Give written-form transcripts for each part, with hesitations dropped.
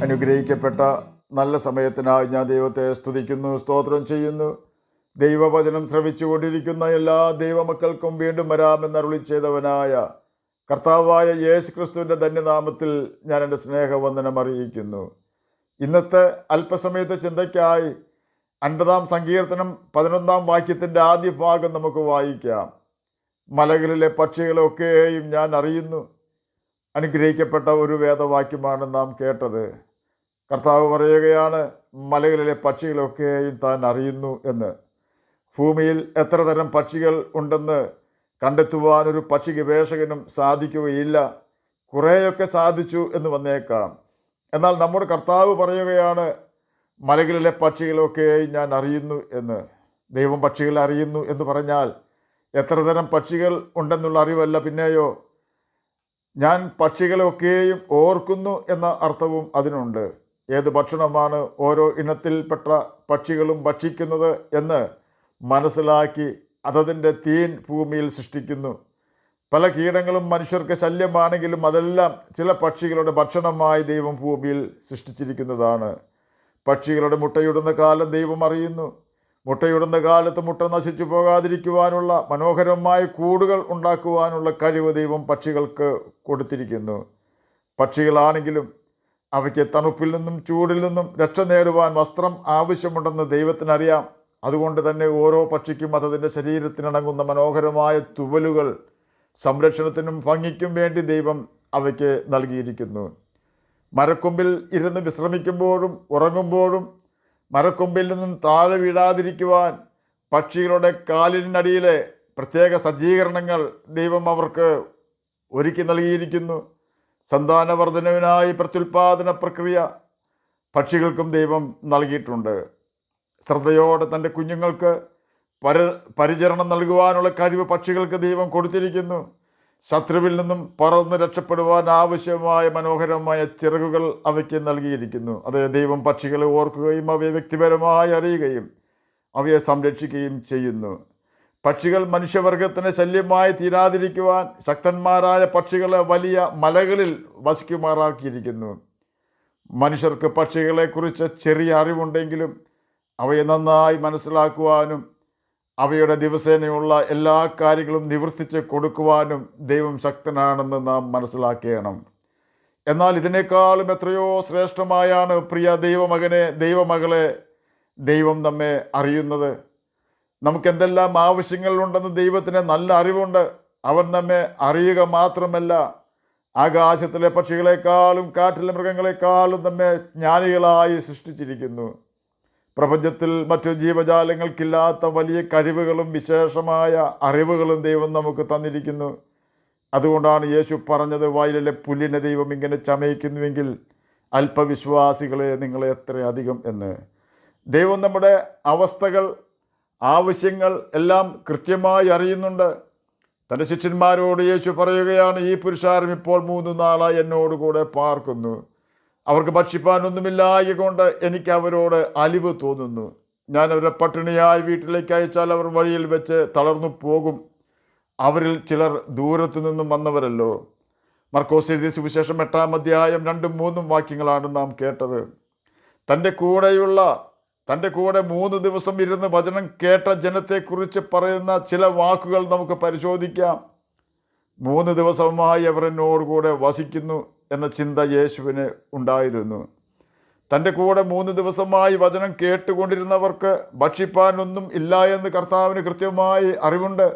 അനുഗ്രഹിക്കപ്പെട്ട നല്ല സമയത്തിനായി ഞാൻ ദൈവത്തെ സ്തുതിക്കുന്നു, സ്തോത്രം ചെയ്യുന്നു. ദൈവവചനം ശ്രവിച്ചുകൊണ്ടിരിക്കുന്ന എല്ലാ ദൈവമക്കൾക്കും വീണ്ടും വരാമെന്നരുളി ചെയ്തവനായ കർത്താവായ യേശു ക്രിസ്തുവിൻ്റെ ധന്യനാമത്തിൽ ഞാൻ എൻ്റെ സ്നേഹവന്ദനം അറിയിക്കുന്നു. ഇന്നത്തെ അല്പസമയത്തെ ചിന്തയ്ക്കായി 50-ാം സങ്കീർത്തനം 11-ാം വാക്യത്തിൻ്റെ ആദ്യ ഭാഗം നമുക്ക് വായിക്കാം. മലകളിലെ പക്ഷികളൊക്കെയും ഞാൻ അറിയുന്നു. അനുഗ്രഹിക്കപ്പെട്ട ഒരു വേദവാക്യമാണ് നാം കേട്ടത്. കർത്താവ് പറയുകയാണ്, മലകളിലെ പക്ഷികളൊക്കെയും താൻ അറിയുന്നു എന്ന്. ഭൂമിയിൽ എത്ര തരം പക്ഷികൾ ഉണ്ടെന്ന് കണ്ടെത്തുവാനൊരു പക്ഷി ഗവേഷകനും സാധിക്കുകയില്ല. കുറേയൊക്കെ സാധിച്ചു എന്ന് വന്നേക്കാം. എന്നാൽ നമ്മുടെ കർത്താവ് പറയുകയാണ്, മലകളിലെ പക്ഷികളൊക്കെയും ഞാൻ അറിയുന്നു എന്ന്. ദൈവം പക്ഷികളെ അറിയുന്നു എന്ന് പറഞ്ഞാൽ എത്ര തരം പക്ഷികൾ ഉണ്ടെന്നുള്ള അറിവല്ല, പിന്നെയോ ഞാൻ പക്ഷികളെയൊക്കെയും ഓർക്കുന്നു എന്ന അർത്ഥവും അതിനുണ്ട്. ഏത് ഭക്ഷണമാണ് ഓരോ ഇനത്തിൽപ്പെട്ട പക്ഷികളും ഭക്ഷിക്കുന്നത് എന്ന് മനസ്സിലാക്കി അതതിൻ്റെ തീൻ ഭൂമിയിൽ സൃഷ്ടിക്കുന്നു. പല കീടങ്ങളും മനുഷ്യർക്ക് ശല്യമാണെങ്കിലും അതെല്ലാം ചില പക്ഷികളുടെ ഭക്ഷണമായി ദൈവം ഭൂമിയിൽ സൃഷ്ടിച്ചിരിക്കുന്നതാണ്. പക്ഷികളുടെ മുട്ടയിടുന്ന കാലം ദൈവം അറിയുന്നു. മുട്ടയിടുന്ന കാലത്ത് മുട്ട നശിച്ചു പോകാതിരിക്കുവാനുള്ള മനോഹരമായ കൂടുകൾ ഉണ്ടാക്കുവാനുള്ള കഴിവ് ദൈവം പക്ഷികൾക്ക് കൊടുത്തിരിക്കുന്നു. പക്ഷികളാണെങ്കിലും അവയ്ക്ക് തണുപ്പിൽ നിന്നും ചൂടിൽ നിന്നും രക്ഷ നേടുവാൻ വസ്ത്രം ആവശ്യമുണ്ടെന്ന് ദൈവത്തിനറിയാം. അതുകൊണ്ട് തന്നെ ഓരോ പക്ഷിക്കും അതതിൻ്റെ ശരീരത്തിനിണങ്ങുന്ന മനോഹരമായ തുവലുകൾ സംരക്ഷണത്തിനും ഭംഗിക്കും വേണ്ടി ദൈവം അവയ്ക്ക് നൽകിയിരിക്കുന്നു. മരക്കൊമ്പിൽ ഇരുന്ന് വിശ്രമിക്കുമ്പോഴും ഉറങ്ങുമ്പോഴും മരക്കൊമ്പിൽ നിന്നും താഴെ വീഴാതിരിക്കുവാൻ പക്ഷികളുടെ കാലിനടിയിലെ പ്രത്യേക സജ്ജീകരണങ്ങൾ ദൈവം അവർക്ക് ഒരുക്കി നൽകിയിരിക്കുന്നു. സന്താനവർദ്ധനവിനായി പ്രത്യുൽപാദന പ്രക്രിയ പക്ഷികൾക്കും ദൈവം നൽകിയിട്ടുണ്ട്. ശ്രദ്ധയോടെ തൻ്റെ കുഞ്ഞുങ്ങൾക്ക് പരിചരണം നൽകുവാനുള്ള കഴിവ് പക്ഷികൾക്ക് ദൈവം കൊടുത്തിരിക്കുന്നു. ശത്രുവിൽ നിന്നും പറന്ന് രക്ഷപ്പെടുവാൻ ആവശ്യമായ മനോഹരമായ ചിറകുകൾ അവയ്ക്ക് നൽകിയിരിക്കുന്നു. അത് ദൈവം പക്ഷികളെ ഓർക്കുകയും അവയെ വ്യക്തിപരമായി അറിയുകയും അവയെ സംരക്ഷിക്കുകയും ചെയ്യുന്നു. പക്ഷികൾ മനുഷ്യവർഗത്തിന് ശല്യമായി തീരാതിരിക്കുവാൻ ശക്തന്മാരായ പക്ഷികളെ വലിയ മലകളിൽ വസിക്കുമാറാക്കിയിരിക്കുന്നു. മനുഷ്യർക്ക് പക്ഷികളെക്കുറിച്ച് ചെറിയ അറിവുണ്ടെങ്കിലും അവയെ നന്നായി മനസ്സിലാക്കുവാനും അവയുടെ ദിവസേനയുള്ള എല്ലാ കാര്യങ്ങളും നിവർത്തിച്ച് കൊടുക്കുവാനും ദൈവം ശക്തനാണെന്ന് നാം മനസ്സിലാക്കണം. എന്നാൽ ഇതിനേക്കാളും എത്രയോ ശ്രേഷ്ഠമായാണ് പ്രിയ ദൈവമകനെ, ദൈവമകളെ, ദൈവം നമ്മെ അറിയുന്നത്. നമുക്കെന്തെല്ലാം ആവശ്യങ്ങളുണ്ടെന്ന് ദൈവത്തിന് നല്ല അറിവുണ്ട്. അവൻ നമ്മെ അറിയുക മാത്രമല്ല, ആകാശത്തിലെ പക്ഷികളെക്കാളും കാട്ടിലെ മൃഗങ്ങളെക്കാളും നമ്മെ ജ്ഞാനികളായി സൃഷ്ടിച്ചിരിക്കുന്നു. പ്രപഞ്ചത്തിൽ മറ്റു ജീവജാലങ്ങൾക്കില്ലാത്ത വലിയ കഴിവുകളും വിശേഷമായ അറിവുകളും ദൈവം നമുക്ക് തന്നിരിക്കുന്നു. അതുകൊണ്ടാണ് യേശു പറഞ്ഞത്, വയലിലെ പുല്ലിനെ ദൈവം ഇങ്ങനെ ചമയിക്കുന്നുവെങ്കിൽ അല്പവിശ്വാസികളെ നിങ്ങളെ എത്രയധികം എന്ന്. ദൈവം നമ്മുടെ അവസ്ഥകൾ, ആവശ്യങ്ങൾ എല്ലാം കൃത്യമായി അറിയുന്നുണ്ട്. തൻ്റെ ശിഷ്യന്മാരോട് യേശു പറയുകയാണ്, ഈ പുരുഷാരം ഇപ്പോൾ 3 നാളായി എന്നോടുകൂടെ പാർക്കുന്നു. അവർക്ക് ഭക്ഷിപ്പാനൊന്നുമില്ലായകൊണ്ട് എനിക്ക് അവരോട് അലിവ് തോന്നുന്നു. ഞാൻ അവരെ പട്ടിണിയായി വീട്ടിലേക്ക് അയച്ചാൽ അവർ വഴിയിൽ വെച്ച് തളർന്നു പോകും. അവരിൽ ചിലർ ദൂരത്തു നിന്നും വന്നവരല്ലോ. മർക്കോസ് എഴുതിയ സുവിശേഷം 8-ാം അധ്യായം 2-3 വാക്യങ്ങളാണ് നാം കേട്ടത്. തൻ്റെ കൂടെ 3 ദിവസം ഇരുന്ന് വചനം കേട്ട ജനത്തെക്കുറിച്ച് പറയുന്ന ചില വാക്കുകൾ നമുക്ക് പരിശോധിക്കാം. 3 ദിവസമായി അവർ എന്നോടുകൂടെ വസിക്കുന്നു എന്ന ചിന്ത യേശുവിന് ഉണ്ടായിരുന്നു. തൻ്റെ കൂടെ 3 ദിവസമായി വചനം കേട്ടുകൊണ്ടിരുന്നവർക്ക് ഭക്ഷിപ്പാനൊന്നും ഇല്ല എന്ന് കർത്താവിന് കൃത്യമായി അറിവുണ്ട്.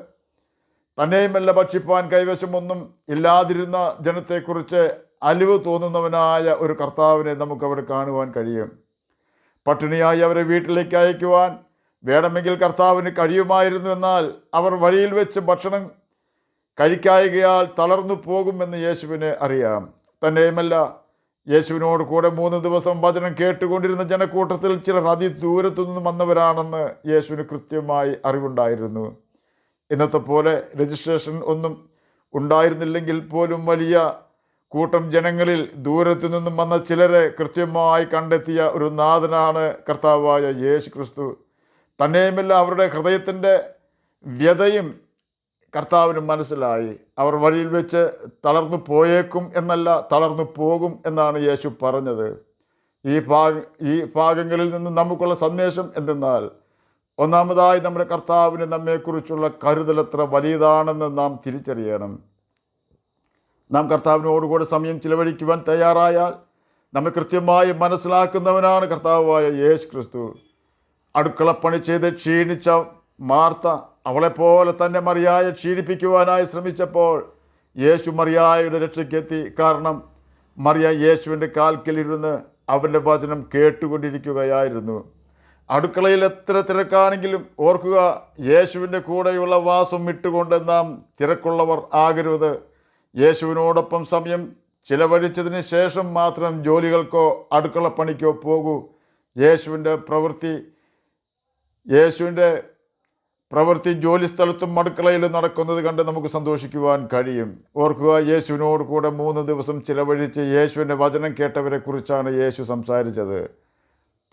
തന്നെയുമല്ല, ഭക്ഷിപ്പാൻ കൈവശമൊന്നും ഇല്ലാതിരുന്ന ജനത്തെക്കുറിച്ച് അലിവ് തോന്നുന്നവനായ ഒരു കർത്താവിനെ നമുക്കവിടെ കാണുവാൻ കഴിയും. പട്ടിണിയായി അവരെ വീട്ടിലേക്ക് അയക്കുവാൻ വേണമെങ്കിൽ കർത്താവിന് കഴിയുമായിരുന്നു. എന്നാൽ അവർ വഴിയിൽ വെച്ച് ഭക്ഷണം കഴിക്കായികയാൽ തളർന്നു പോകുമെന്ന് യേശുവിന് അറിയാം. തന്നെയുമല്ല, യേശുവിനോട് കൂടെ 3 ദിവസം വചനം കേട്ടുകൊണ്ടിരുന്ന ജനക്കൂട്ടത്തിൽ ചിലർ അതിദൂരത്തു നിന്നും വന്നവരാണെന്ന് യേശുവിന് കൃത്യമായി അറിവുണ്ടായിരുന്നു. ഇന്നത്തെ പോലെ രജിസ്ട്രേഷൻ ഒന്നും ഉണ്ടായിരുന്നില്ലെങ്കിൽ പോലും വലിയ കൂട്ടം ജനങ്ങളിൽ ദൂരത്തു നിന്നും വന്ന ചിലരെ കൃത്യമായി കണ്ടെത്തിയ ഒരു നാഥനാണ് കർത്താവായ യേശു ക്രിസ്തു. തന്നെയുമല്ല, അവരുടെ ഹൃദയത്തിൻ്റെ വ്യതയും കർത്താവിന് മനസ്സിലായി. അവർ വഴിയിൽ വെച്ച് തളർന്നു പോയേക്കും എന്നല്ല, തളർന്നു പോകും എന്നാണ് യേശു പറഞ്ഞത്. ഈ ഭാഗങ്ങളിൽ നിന്ന് നമുക്കുള്ള സന്ദേശം എന്തെന്നാൽ, ഒന്നാമതായി നമ്മുടെ കർത്താവിന് നമ്മെക്കുറിച്ചുള്ള കരുതൽ വലിയതാണെന്ന് നാം തിരിച്ചറിയണം. നാം കർത്താവിനോടുകൂടെ സമയം ചിലവഴിക്കുവാൻ തയ്യാറായാൽ നമ്മെ കൃത്യമായി മനസ്സിലാക്കുന്നവനാണ് കർത്താവായ യേശു ക്രിസ്തു. അടുക്കളപ്പണി ചെയ്ത് ക്ഷീണിച്ച മാർത്ത അവളെപ്പോലെ തന്നെ മറിയായെ ക്ഷീണിപ്പിക്കുവാനായി ശ്രമിച്ചപ്പോൾ യേശു മറിയായുടെ രക്ഷയ്ക്കെത്തി. കാരണം മറിയ യേശുവിൻ്റെ കാൽക്കലിരുന്ന് അവൻ്റെ വചനം കേട്ടുകൊണ്ടിരിക്കുകയായിരുന്നു. അടുക്കളയിൽ എത്ര തിരക്കാണെങ്കിലും ഓർക്കുക, യേശുവിൻ്റെ കൂടെയുള്ള വാസം വിട്ടുകൊണ്ട് നാം തിരക്കുള്ളവർ ആകരുത്. യേശുവിനോടൊപ്പം സമയം ചിലവഴിച്ചതിന് ശേഷം മാത്രം ജോലികൾക്കോ അടുക്കളപ്പണിക്കോ പോകൂ. യേശുവിൻ്റെ പ്രവൃത്തി ജോലിസ്ഥലത്തും അടുക്കളയിലും നടക്കുന്നത് കണ്ട് നമുക്ക് സന്തോഷിക്കുവാൻ കഴിയും. ഓർക്കുക, യേശുവിനോട് കൂടെ 3 ദിവസം ചിലവഴിച്ച് യേശുവിൻ്റെ വചനം കേട്ടവരെ കുറിച്ചാണ് യേശു സംസാരിച്ചത്.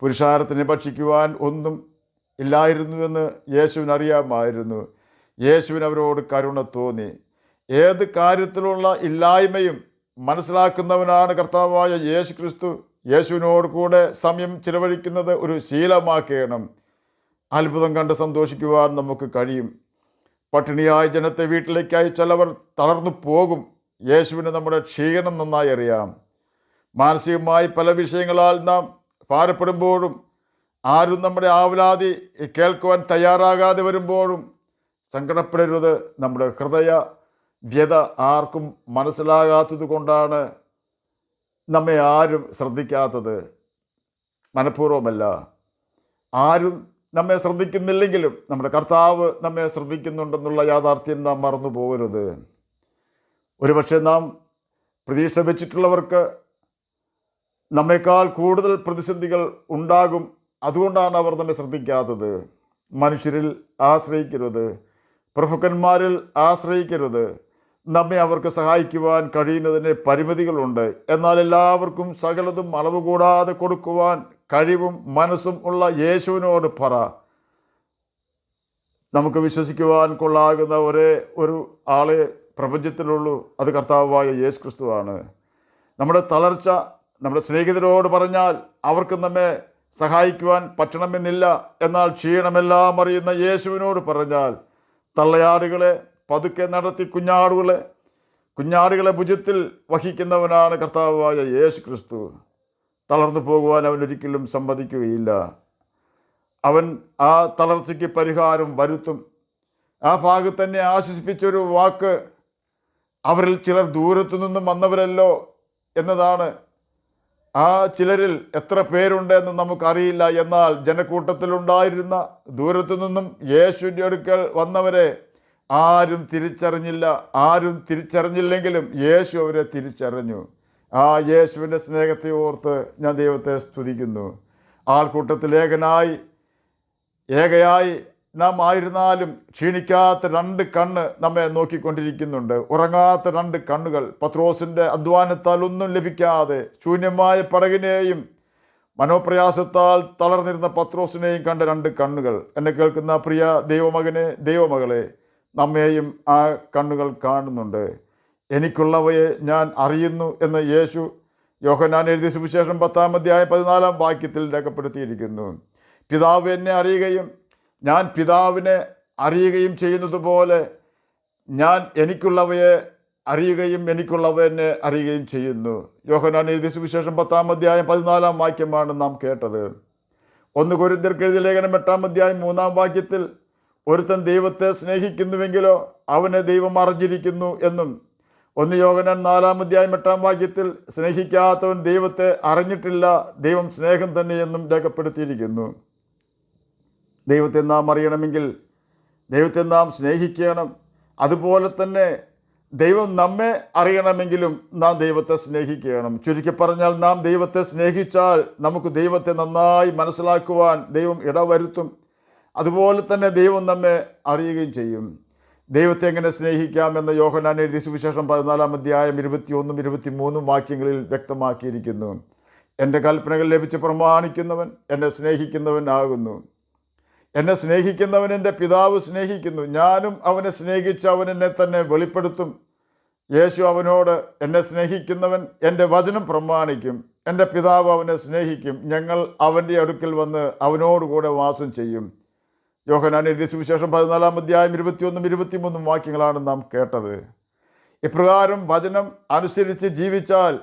പുരുഷാരത്തിന് ഭക്ഷിക്കുവാൻ ഒന്നും ഇല്ലായിരുന്നുവെന്ന് യേശുവിനറിയാമായിരുന്നു. യേശുവിന് അവരോട് കരുണ തോന്നി. ഏത് കാര്യത്തിലുള്ള ഇല്ലായ്മയും മനസ്സിലാക്കുന്നവനാണ് കർത്താവായ യേശു ക്രിസ്തു. യേശുവിനോട് കൂടെ സമയം ചിലവഴിക്കുന്നത് ഒരു ശീലമാക്കണം. അത്ഭുതം കണ്ട് സന്തോഷിക്കുവാൻ നമുക്ക് കഴിയും. പട്ടിണിയായ ജനത്തെ വീട്ടിലേക്ക് അയച്ചവർ തളർന്നു പോകും. യേശുവിന് നമ്മുടെ ക്ഷീണം നന്നായി അറിയാം. മാനസികമായി പല വിഷയങ്ങളാൽ നാം ഭാരപ്പെടുമ്പോഴും ആരും നമ്മുടെ ആവലാതി കേൾക്കുവാൻ തയ്യാറാകാതെ വരുമ്പോഴും സങ്കടപ്പെടരുത്. നമ്മുടെ ഹൃദയ വ്യത ആർക്കും മനസ്സിലാകാത്തത് കൊണ്ടാണ് നമ്മെ ആരും ശ്രദ്ധിക്കാത്തത്. മനഃപൂർവ്വമല്ല. ആരും നമ്മെ ശ്രദ്ധിക്കുന്നില്ലെങ്കിലും നമ്മുടെ കർത്താവ് നമ്മെ ശ്രദ്ധിക്കുന്നുണ്ടെന്നുള്ള യാഥാർത്ഥ്യം നാം മറന്നു പോകരുത്. ഒരുപക്ഷെ നാം പ്രതീക്ഷ വെച്ചിട്ടുള്ളവർക്ക് നമ്മേക്കാൾ കൂടുതൽ പ്രതിസന്ധികൾ ഉണ്ടാകും. അതുകൊണ്ടാണ് അവർ നമ്മെ ശ്രദ്ധിക്കാത്തത്. മനുഷ്യരിൽ ആശ്രയിക്കരുത്, പ്രഭുക്കന്മാരിൽ ആശ്രയിക്കരുത്. നമ്മെ അവർക്ക് സഹായിക്കുവാൻ കഴിയുന്നതിന് പരിമിതികളുണ്ട്. എന്നാൽ എല്ലാവർക്കും സകലതും അളവ് കൂടാതെ കൊടുക്കുവാൻ കഴിവും മനസ്സും ഉള്ള യേശുവിനോട് പറ. നമുക്ക് വിശ്വസിക്കുവാൻ കൊള്ളാകുന്ന ഒരു ആളെ പ്രപഞ്ചത്തിലുള്ളൂ. അത് കർത്താവായ യേശു ക്രിസ്തുവാണ്. നമ്മുടെ തളർച്ച നമ്മുടെ സ്നേഹിതരോട് പറഞ്ഞാൽ അവർക്ക് നമ്മെ സഹായിക്കുവാൻ പറ്റണമെന്നില്ല. എന്നാൽ ക്ഷീണമെല്ലാം അറിയുന്ന യേശുവിനോട് പറഞ്ഞാൽ തള്ളയാടുകളെ പതുക്കെ നടത്തി കുഞ്ഞാടുകളെ ഭുജത്തിൽ വഹിക്കുന്നവനാണ് കർത്താവായ യേശു ക്രിസ്തു. തളർന്നു പോകുവാൻ അവനൊരിക്കലും സമ്മതിക്കുകയില്ല. അവൻ ആ തളർച്ചയ്ക്ക് പരിഹാരം വരുത്തും. ആ ഭാഗത്ത് തന്നെ ആശ്വസിപ്പിച്ചൊരു വാക്ക്, അവരിൽ ചിലർ ദൂരത്തു നിന്നും വന്നവരല്ലോ എന്നതാണ്. ആ ചിലരിൽ എത്ര പേരുണ്ടെന്ന് നമുക്കറിയില്ല. എന്നാൽ ജനക്കൂട്ടത്തിലുണ്ടായിരുന്ന ദൂരത്തു നിന്നും യേശുവിൻ്റെ അടുക്കൽ വന്നവരെ ആരും തിരിച്ചറിഞ്ഞില്ലെങ്കിലും യേശു അവരെ തിരിച്ചറിഞ്ഞു. ആ യേശുവിൻ്റെ സ്നേഹത്തെ ഓർത്ത് ഞാൻ ദൈവത്തെ സ്തുതിക്കുന്നു. ആൾക്കൂട്ടത്തിൽ ഏകയായി നാം ആയിരുന്നാലും ക്ഷീണിക്കാത്ത 2 കണ്ണ് നമ്മെ നോക്കിക്കൊണ്ടിരിക്കുന്നുണ്ട്. ഉറങ്ങാത്ത 2 കണ്ണുകൾ. പത്രോസിൻ്റെ അധ്വാനത്താൽ ഒന്നും ലഭിക്കാതെ ശൂന്യമായ പടകിനെയും മനോപ്രയാസത്താൽ തളർന്നിരുന്ന പത്രോസിനെയും കണ്ട 2 കണ്ണുകൾ. എന്നെ കേൾക്കുന്ന പ്രിയ ദൈവമകനെ, ദൈവമകളെ, നമ്മെയും ആ കണ്ണുകൾ കാണുന്നുണ്ട്. എനിക്കുള്ളവയെ ഞാൻ അറിയുന്നു എന്ന് യേശു യോഹന്നാൻ എഴുതിയ സുവിശേഷം 10-ാം അധ്യായം 14-ാം വാക്യത്തിൽ രേഖപ്പെടുത്തിയിരിക്കുന്നു. പിതാവ് എന്നെ അറിയുകയും ഞാൻ പിതാവിനെ അറിയുകയും ചെയ്യുന്നത് പോലെ ഞാൻ എനിക്കുള്ളവയെ അറിയുകയും എനിക്കുള്ളവ എന്നെ അറിയുകയും ചെയ്യുന്നു. യോഹന്നാൻ എഴുതിയ സുവിശേഷം 10-ാം അധ്യായം 14-ാം വാക്യമാണ് നാം കേട്ടത്. 1 കൊരിന്ത്യർക്ക് എഴുതിയ ലേഖനം 8-ാം അധ്യായം 3-ാം വാക്യത്തിൽ ഒരുത്തൻ ദൈവത്തെ സ്നേഹിക്കുന്നുവെങ്കിലോ അവനെ ദൈവം അറിഞ്ഞിരിക്കുന്നു എന്നും 1 യോഹന്നാൻ 4-ാം അധ്യായം 8-ാം വാക്യത്തിൽ സ്നേഹിക്കാത്തവൻ ദൈവത്തെ അറിഞ്ഞിട്ടില്ല, ദൈവം സ്നേഹം തന്നെയെന്നും രേഖപ്പെടുത്തിയിരിക്കുന്നു. ദൈവത്തെ നാം അറിയണമെങ്കിൽ ദൈവത്തെ നാം സ്നേഹിക്കണം. അതുപോലെ തന്നെ ദൈവം നമ്മെ അറിയണമെങ്കിലും നാം ദൈവത്തെ സ്നേഹിക്കണം. ചുരുക്കി പറഞ്ഞാൽ, നാം ദൈവത്തെ സ്നേഹിച്ചാൽ നമുക്ക് ദൈവത്തെ നന്നായി മനസ്സിലാക്കുവാൻ ദൈവം ഇടവരുത്തും. അതുപോലെ തന്നെ ദൈവം നമ്മെ അറിയുകയും ചെയ്യും. ദൈവത്തെ എങ്ങനെ സ്നേഹിക്കാമെന്ന് യോഹന്നാൻ എഴുതിയ സുവിശേഷം 14-ാം അധ്യായം 21-ഉം 23-ഉം വാക്യങ്ങളിൽ വ്യക്തമാക്കിയിരിക്കുന്നു. എൻ്റെ കൽപ്പനകൾ ലഭിച്ച് പ്രമാണിക്കുന്നവൻ എന്നെ സ്നേഹിക്കുന്നവനാകുന്നു. എന്നെ സ്നേഹിക്കുന്നവൻ എൻ്റെ പിതാവ് സ്നേഹിക്കുന്നു. ഞാനും അവനെ സ്നേഹിച്ച് അവൻ എന്നെ തന്നെ വെളിപ്പെടുത്തും. യേശു അവനോട്, എന്നെ സ്നേഹിക്കുന്നവൻ എൻ്റെ വചനം പ്രമാണിക്കും. എൻ്റെ പിതാവ് അവനെ സ്നേഹിക്കും, ഞങ്ങൾ അവൻ്റെ അടുക്കൽ വന്ന് അവനോടുകൂടെ വാസം ചെയ്യും. യോഹന്നാൻ എഴുതിയ സുവിശേഷം 14-ാം അധ്യായം 21-23 വാക്യങ്ങളാണ് നാം കേട്ടത്. ഇപ്രകാരം വചനം അനുസരിച്ച് ജീവിച്ചാൽ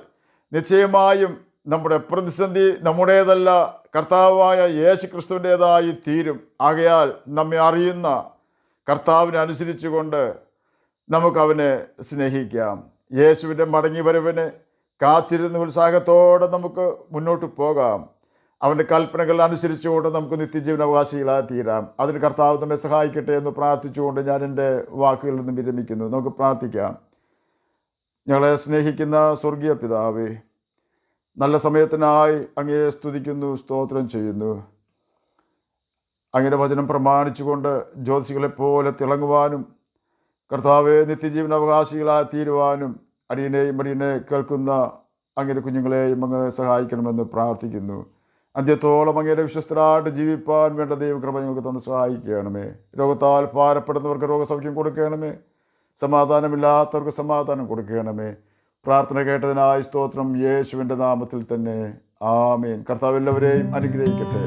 നിശ്ചയമായും നമ്മുടെ പ്രതിസന്ധി നമ്മുടേതല്ല, കർത്താവായ യേശു ക്രിസ്തുവിൻ്റേതായി തീരും. ആകയാൽ നമ്മെ അറിയുന്ന കർത്താവിനെ അനുസരിച്ചുകൊണ്ട് നമുക്കവനെ സ്നേഹിക്കാം. യേശുവിൻ്റെ മടങ്ങി വരവിന് കാത്തിരുന്ന് ഉത്സാഹത്തോടെ നമുക്ക് മുന്നോട്ട് പോകാം. അവൻ്റെ കൽപ്പനകൾ അനുസരിച്ചുകൊണ്ട് നമുക്ക് നിത്യജീവനാവകാശികളായി തീരാം. അതിന് കർത്താവ് നമ്മെ സഹായിക്കട്ടെ എന്ന് പ്രാർത്ഥിച്ചുകൊണ്ട് ഞാൻ എൻ്റെ വാക്കുകളിൽ നിന്ന് വിരമിക്കുന്നു. നമുക്ക് പ്രാർത്ഥിക്കാം. ഞങ്ങളെ സ്നേഹിക്കുന്ന സ്വർഗീയ പിതാവേ, നല്ല സമയത്തിനായി അങ്ങയെ സ്തുതിക്കുന്നു, സ്തോത്രം ചെയ്യുന്നു. അങ്ങയുടെ വചനം പ്രമാണിച്ചുകൊണ്ട് ജ്യോതിഷികളെപ്പോലെ തിളങ്ങുവാനും കർത്താവെ നിത്യജീവനാവകാശികളായി തീരുവാനും അടിയനെ കേൾക്കുന്ന അങ്ങയുടെ കുഞ്ഞുങ്ങളെയും അങ്ങ് സഹായിക്കണമെന്ന് പ്രാർത്ഥിക്കുന്നു. അന്ത്യത്തോളം അങ്ങയുടെ വിശ്വസ്തരായിട്ട് ജീവിപ്പാൻ വേണ്ട ദൈവകൃപ ഞങ്ങൾക്ക് തന്ന് സഹായിക്കണമേ. രോഗത്താൽ ഭാരപ്പെടുന്നവർക്ക് രോഗസൗഖ്യം കൊടുക്കണമേ. സമാധാനമില്ലാത്തവർക്ക് സമാധാനം കൊടുക്കണമേ. പ്രാർത്ഥന കേട്ടതിനായി സ്തോത്രം. യേശുവിൻ്റെ നാമത്തിൽ തന്നെ ആമേൻ. കർത്താവ് എല്ലാവരെയും അനുഗ്രഹിക്കട്ടെ.